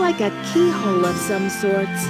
like a keyhole of some sorts.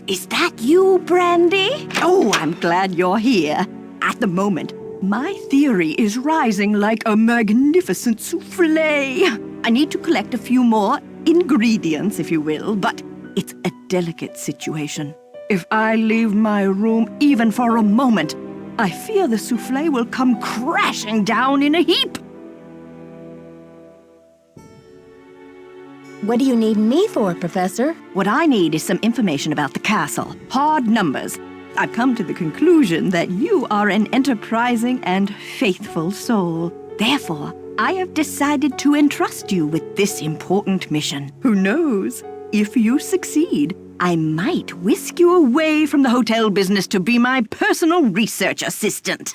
Is that you, Brandy? Oh, I'm glad you're here. At the moment, my theory is rising like a magnificent souffle. I need to collect a few more ingredients, if you will, but it's a delicate situation. If I leave my room even for a moment, I fear the souffle will come crashing down in a heap. What do you need me for, Professor? What I need is some information about the castle. Hard numbers. I've come to the conclusion that you are an enterprising and faithful soul. Therefore, I have decided to entrust you with this important mission. Who knows? If you succeed, I might whisk you away from the hotel business to be my personal research assistant.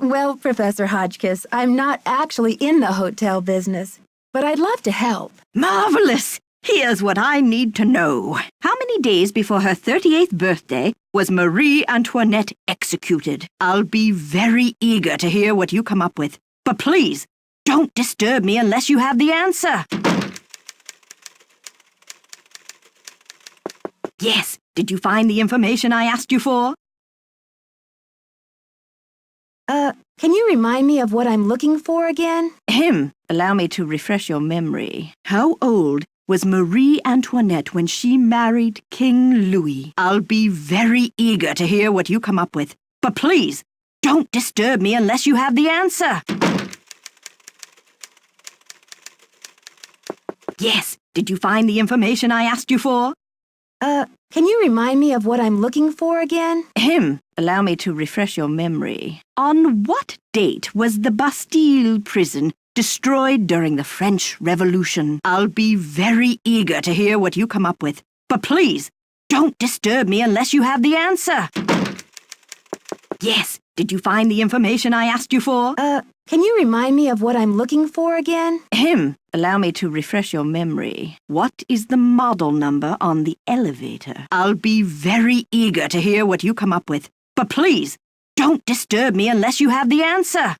Well, Professor Hotchkiss, I'm not actually in the hotel business, but I'd love to help. Marvelous! Here's what I need to know. How many days before her 38th birthday was Marie Antoinette executed? I'll be very eager to hear what you come up with. But please, don't disturb me unless you have the answer. Yes, did you find the information I asked you for? Can you remind me of what I'm looking for again? Allow me to refresh your memory. How old was Marie Antoinette when she married King Louis? I'll be very eager to hear what you come up with. But please, don't disturb me unless you have the answer. Yes, did you find the information I asked you for? Can you remind me of what I'm looking for again? Allow me to refresh your memory. On what date was the Bastille prison destroyed during the French Revolution? I'll be very eager to hear what you come up with. But please, don't disturb me unless you have the answer. Yes, did you find the information I asked you for? Can you remind me of what I'm looking for again? Allow me to refresh your memory. What is the model number on the elevator? I'll be very eager to hear what you come up with. But please, don't disturb me unless you have the answer.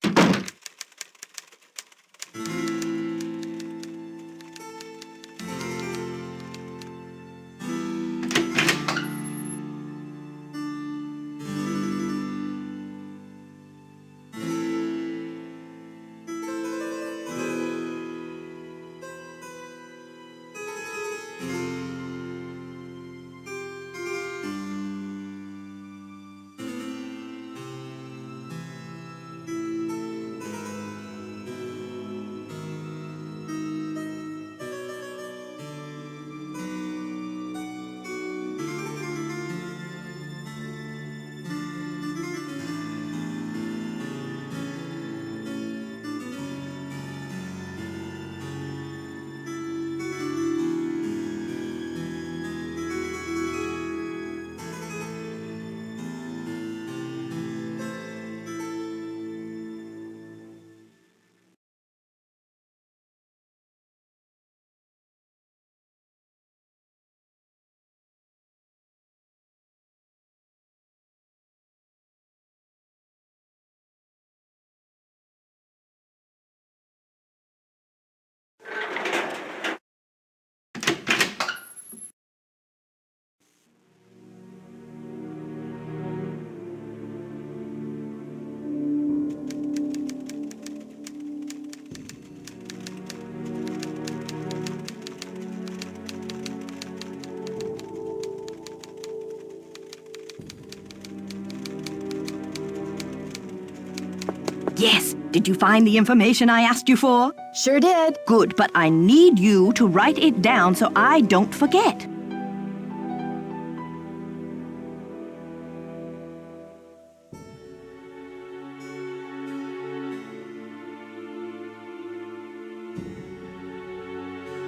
Yes. Did you find the information I asked you for? Sure did. Good, but I need you to write it down so I don't forget.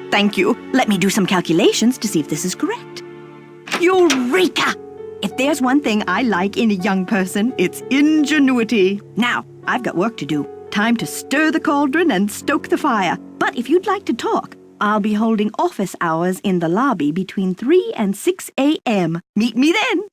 Thank you. Let me do some calculations to see if this is correct. Eureka! If there's one thing I like in a young person, it's ingenuity. Now, I've got work to do. Time to stir the cauldron and stoke the fire. But if you'd like to talk, I'll be holding office hours in the lobby between 3 and 6 a.m. Meet me then.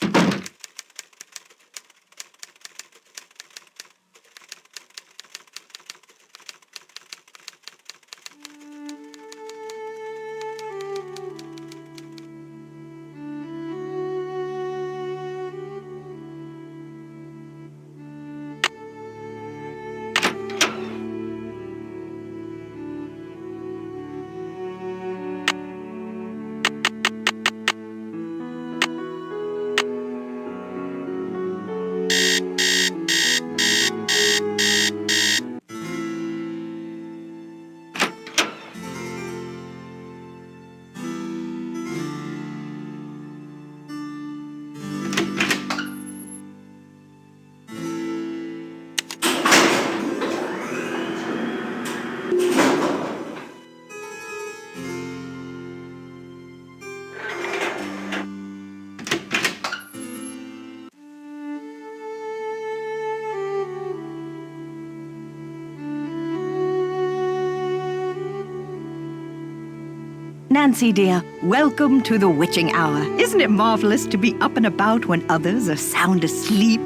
Nancy, dear, welcome to the witching hour. Isn't it marvelous to be up and about when others are sound asleep?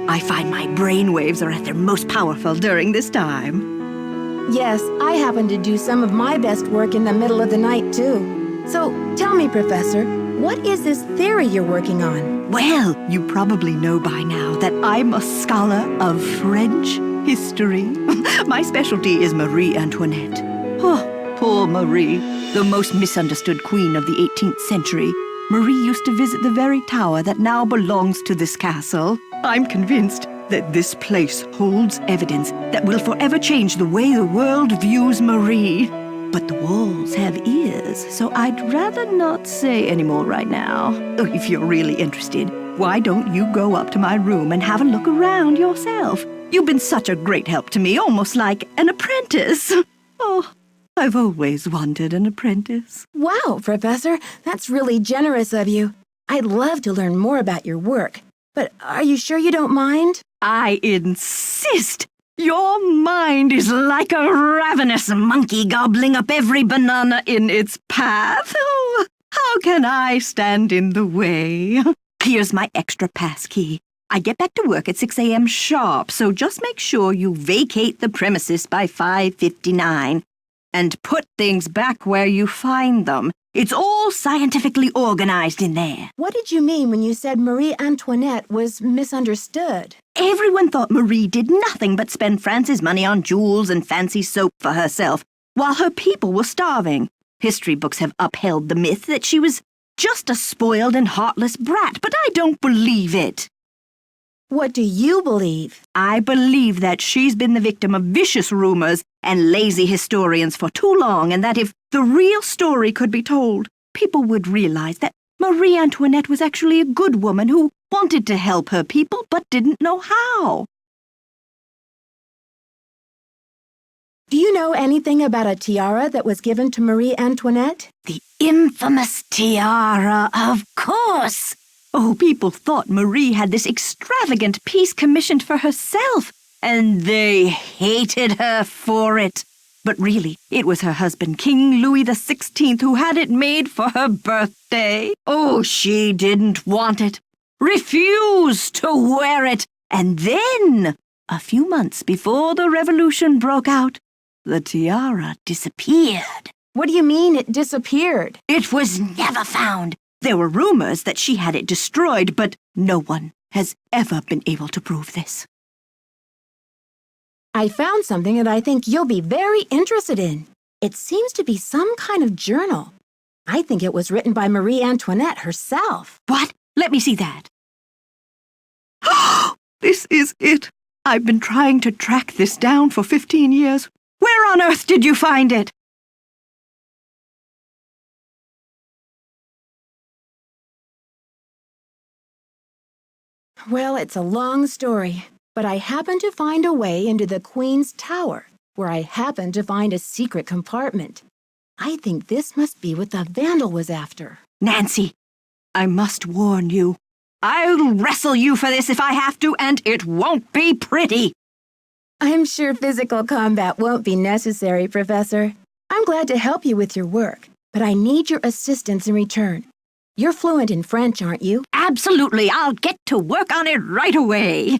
I find my brain waves are at their most powerful during this time. Yes, I happen to do some of my best work in the middle of the night, too. So, tell me, Professor, what is this theory you're working on? Well, you probably know by now that I'm a scholar of French history. My specialty is Marie Antoinette. Oh, poor Marie, the most misunderstood queen of the 18th century. Marie used to visit the very tower that now belongs to this castle. I'm convinced that this place holds evidence that will forever change the way the world views Marie. But the walls have ears, so I'd rather not say any more right now. If you're really interested, why don't you go up to my room and have a look around yourself? You've been such a great help to me, almost like an apprentice. Oh, I've always wanted an apprentice. Wow, Professor, that's really generous of you. I'd love to learn more about your work. But are you sure you don't mind? I insist! Your mind is like a ravenous monkey gobbling up every banana in its path. Oh, how can I stand in the way? Here's my extra pass key. I get back to work at 6 a.m. sharp, so just make sure you vacate the premises by 5:59. And put things back where you find them. It's all scientifically organized in there. What did you mean when you said Marie Antoinette was misunderstood? Everyone thought Marie did nothing but spend France's money on jewels and fancy soap for herself, while her people were starving. History books have upheld the myth that she was just a spoiled and heartless brat, but I don't believe it. What do you believe? I believe that she's been the victim of vicious rumors and lazy historians for too long, and that if the real story could be told, people would realize that Marie Antoinette was actually a good woman who wanted to help her people but didn't know how. Do you know anything about a tiara that was given to Marie Antoinette? The infamous tiara, of course! Oh, people thought Marie had this extravagant piece commissioned for herself, and they hated her for it. But really, it was her husband, King Louis XVI, who had it made for her birthday. Oh, she didn't want it, refused to wear it, and then, a few months before the revolution broke out, the tiara disappeared. What do you mean it disappeared? It was never found. There were rumors that she had it destroyed, but no one has ever been able to prove this. I found something that I think you'll be very interested in. It seems to be some kind of journal. I think it was written by Marie Antoinette herself. What? Let me see that. This is it. I've been trying to track this down for 15 years. Where on earth did you find it? Well, it's a long story, but I happened to find a way into the Queen's Tower, where I happened to find a secret compartment. I think this must be what the vandal was after. Nancy, I must warn you. I'll wrestle you for this if I have to, and it won't be pretty. I'm sure physical combat won't be necessary, Professor. I'm glad to help you with your work, but I need your assistance in return. You're fluent in French, aren't you? Absolutely. I'll get to work on it right away.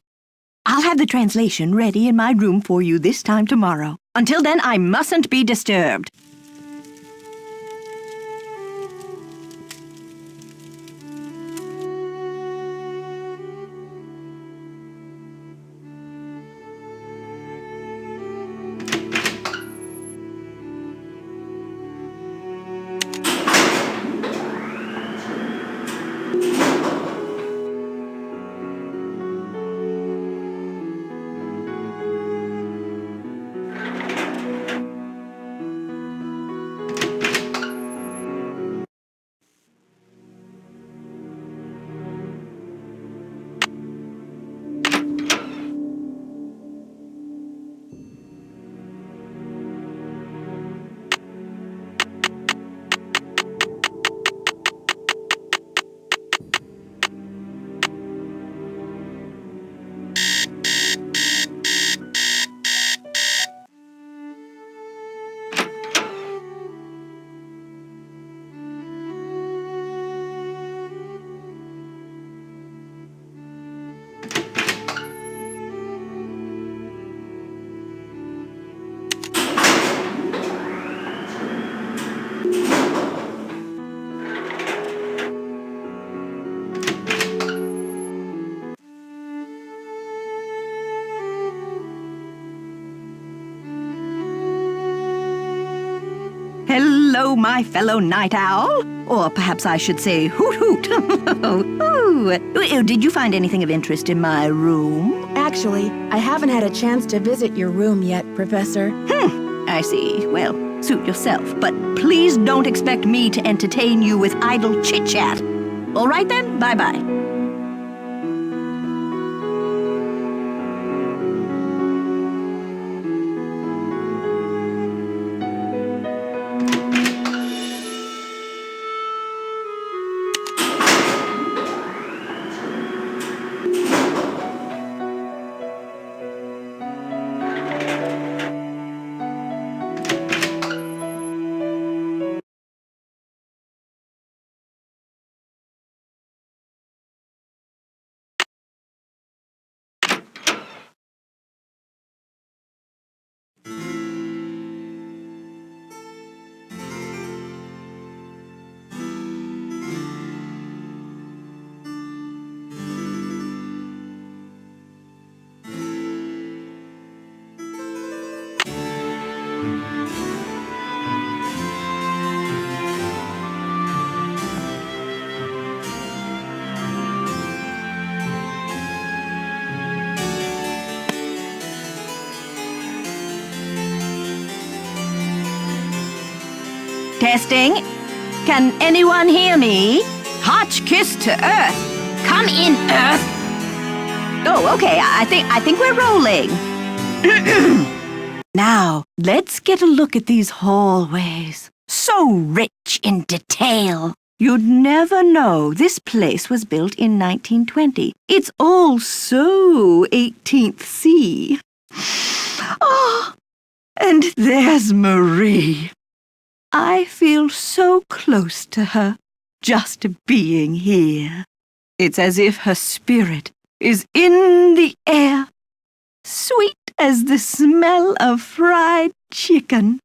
I'll have the translation ready in my room for you this time tomorrow. Until then, I mustn't be disturbed. Hello, my fellow night owl. Or perhaps I should say hoot hoot. Ooh, did you find anything of interest in my room? Actually, I haven't had a chance to visit your room yet, Professor. I see. Well, suit yourself. But please don't expect me to entertain you with idle chit-chat. All right then, bye-bye. Testing. Can anyone hear me? Hotch kiss to Earth. Come in, Earth. Oh, okay. I think we're rolling. Now, let's get a look at these hallways. So rich in detail. You'd never know this place was built in 1920. It's all so 18th C. Oh, and there's Marie. I feel so close to her, just being here. It's as if her spirit is in the air, sweet as the smell of fried chicken.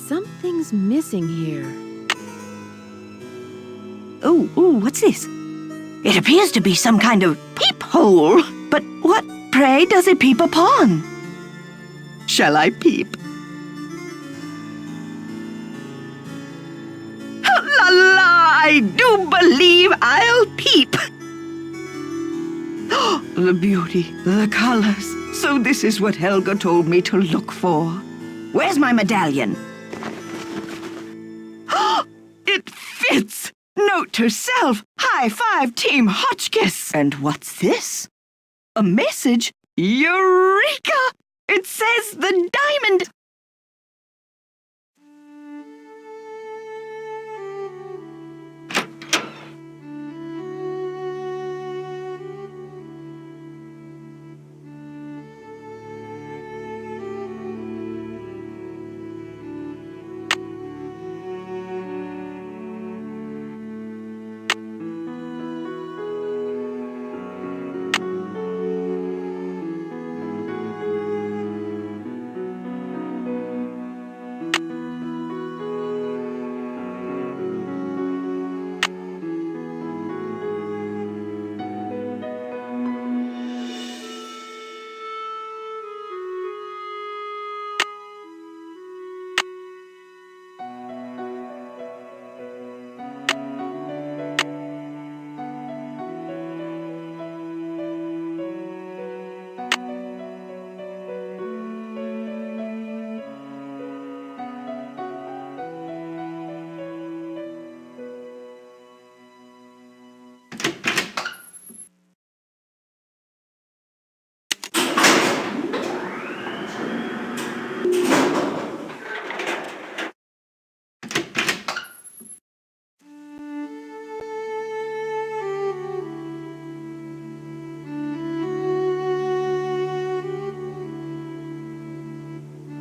Something's missing here. Oh, what's this? It appears to be some kind of peephole. But what, pray, does it peep upon? Shall I peep? La la! I do believe I'll peep. The beauty, the colors. So this is what Helga told me to look for. Where's my medallion? It fits! Note to self, high five Team Hotchkiss. And what's this? A message? Eureka! It says the diamond.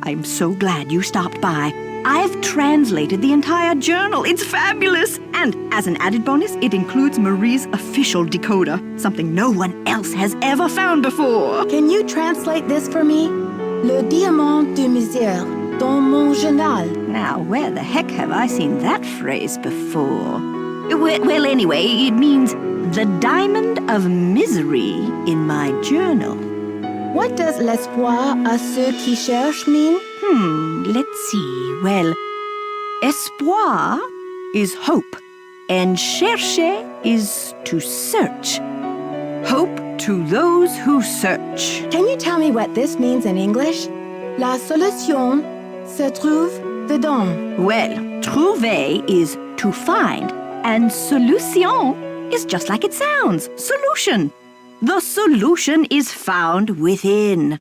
I'm so glad you stopped by. I've translated the entire journal. It's fabulous! And as an added bonus, it includes Marie's official decoder, something no one else has ever found before. Can you translate this for me? Le diamant de misère dans mon journal. Now, where the heck have I seen that phrase before? Well, anyway, it means the diamond of misery in my journal. What does l'espoir à ceux qui cherchent mean? Let's see. Well, espoir is hope, and chercher is to search. Hope to those who search. Can you tell me what this means in English? La solution se trouve dedans. Well, trouver is to find, and solution is just like it sounds, solution. The solution is found within.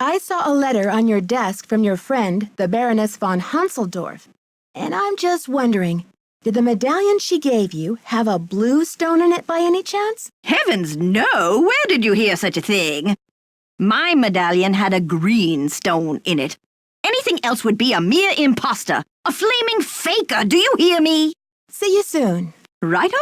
I saw a letter on your desk from your friend, the Baroness von Hanselsdorf. And I'm just wondering, did the medallion she gave you have a blue stone in it by any chance? Heavens no! Where did you hear such a thing? My medallion had a green stone in it. Anything else would be a mere imposter, a flaming faker, do you hear me? See you soon. Righto!